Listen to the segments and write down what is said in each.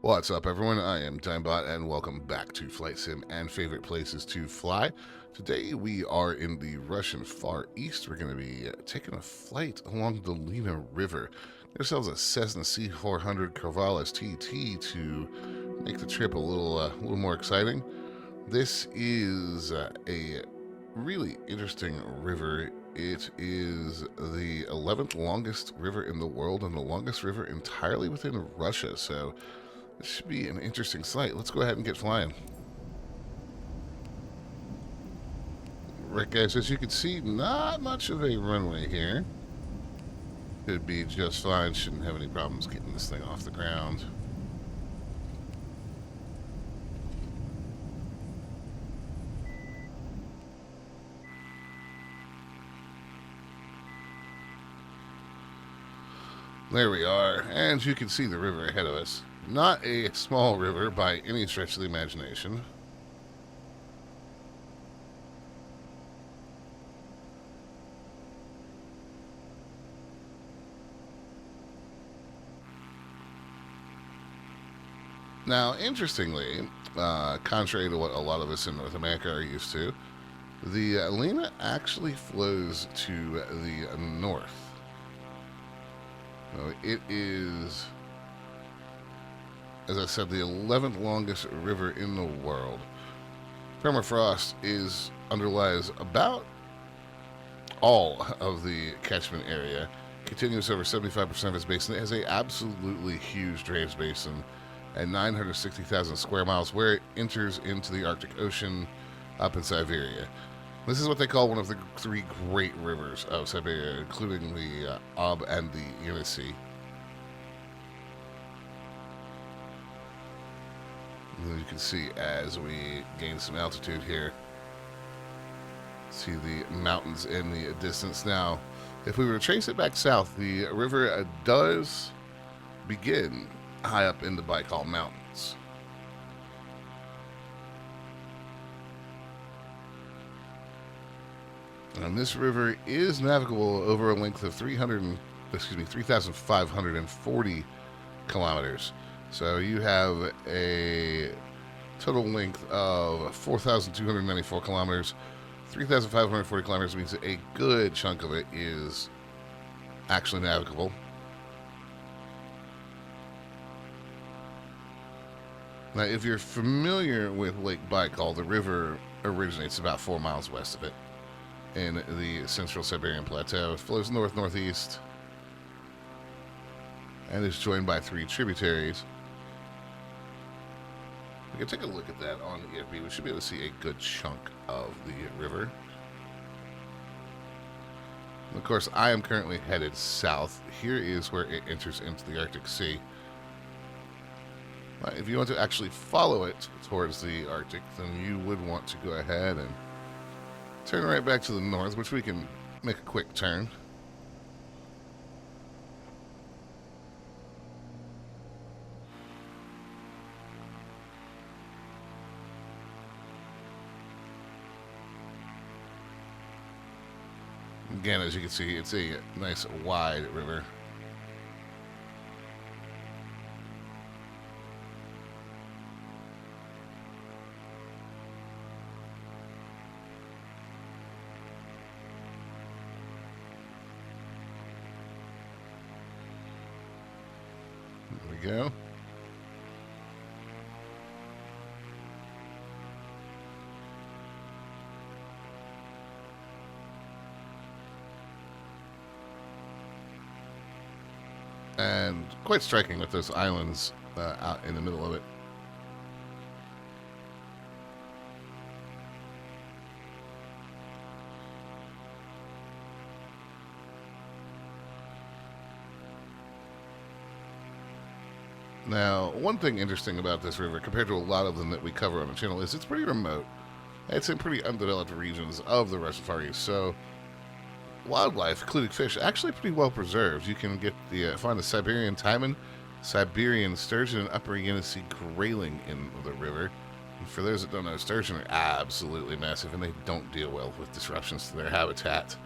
What's up, everyone? I am Timebot, and welcome back to Flight Sim and Favorite Places to Fly. Today we are in the Russian Far East. We're going to be taking a flight along the Lena River. Get ourselves a Cessna C400 Corvallis TT to make the trip a little more exciting. This is a really interesting river. It is the 11th longest river in the world and the longest river entirely within Russia. So this should be an interesting sight. Let's go ahead and get flying. Right, guys, as you can see, not much of a runway here. Could be just fine. Shouldn't have any problems getting this thing off the ground. There we are, and you can see the river ahead of us. Not a small river by any stretch of the imagination. Now, interestingly, contrary to what a lot of us in North America are used to, the Lena actually flows to the north. So it is, as I said, the 11th longest river in the world. Permafrost underlies about all of the catchment area, continues over 75% of its basin. It has a absolutely huge drainage basin at 960,000 square miles, where it enters into the Arctic Ocean up in Siberia. This is what they call one of the three great rivers of Siberia, including the Ob and the Yenisei. And you can see as we gain some altitude here, see the mountains in the distance. Now, if we were to trace it back south, the river does begin high up in the Baikal Mountains. And this river is navigable over a length of 3,540 kilometers. So you have a total length of 4,294 kilometers. 3,540 kilometers means that a good chunk of it is actually navigable. Now, if you're familiar with Lake Baikal, the river originates about 4 miles west of it in the central Siberian plateau. It flows north-northeast and is joined by 3 tributaries. We can take a look at that on the EFB. We should be able to see a good chunk of the river. And of course, I am currently headed south. Here is where it enters into the Arctic Sea. If you want to actually follow it towards the Arctic, then you would want to go ahead and turn right back to the north, which we can make a quick turn. Again, as you can see, it's a nice wide river. There we go. And quite striking with those islands out in the middle of it. Now, one thing interesting about this river, compared to a lot of them that we cover on the channel, is it's pretty remote. It's in pretty undeveloped regions of the Russian Far East, so wildlife, including fish, actually pretty well preserved. You can get find the Siberian taimen, Siberian sturgeon, and upper Yenisei grayling in the river. And for those that don't know, sturgeon are absolutely massive, and they don't deal well with disruptions to their habitat.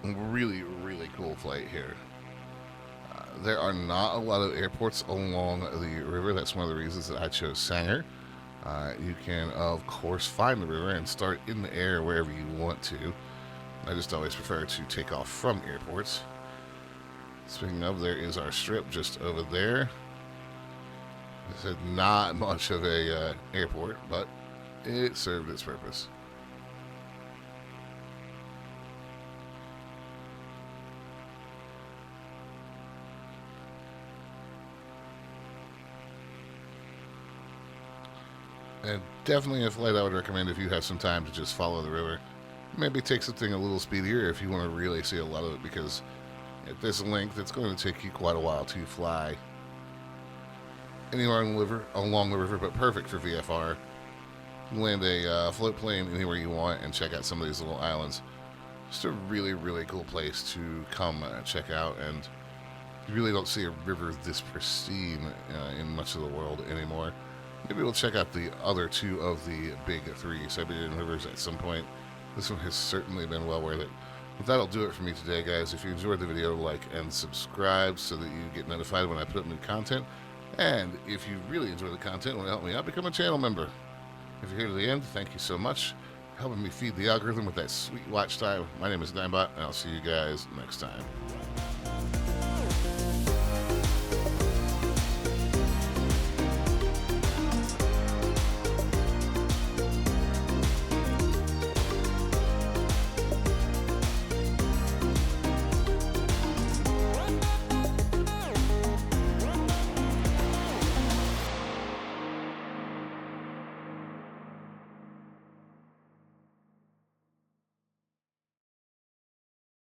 Really, really cool flight here. There are not a lot of airports along the river. That's one of the reasons that I chose Sanger. You can, of course, find the river and start in the air wherever you want to. I just always prefer to take off from airports. Speaking of, there is our strip just over there. This is not much of a airport, but it served its purpose. And definitely a flight I would recommend if you have some time to just follow the river. Maybe take something a little speedier if you want to really see a lot of it, because at this length, it's going to take you quite a while to fly anywhere along the river, but perfect for VFR. You land a float plane anywhere you want and check out some of these little islands. Just a really, really cool place to come check out, and you really don't see a river this pristine in much of the world anymore. Maybe we'll check out the other two of the big three Siberian rivers at some point. This one has certainly been well worth it. But that'll do it for me today, guys. If you enjoyed the video, like and subscribe so that you get notified when I put up new content. And if you really enjoy the content and want to help me out, become a channel member. If you're here to the end, thank you so much for helping me feed the algorithm with that sweet watch time. My name is Ninebot, and I'll see you guys next time.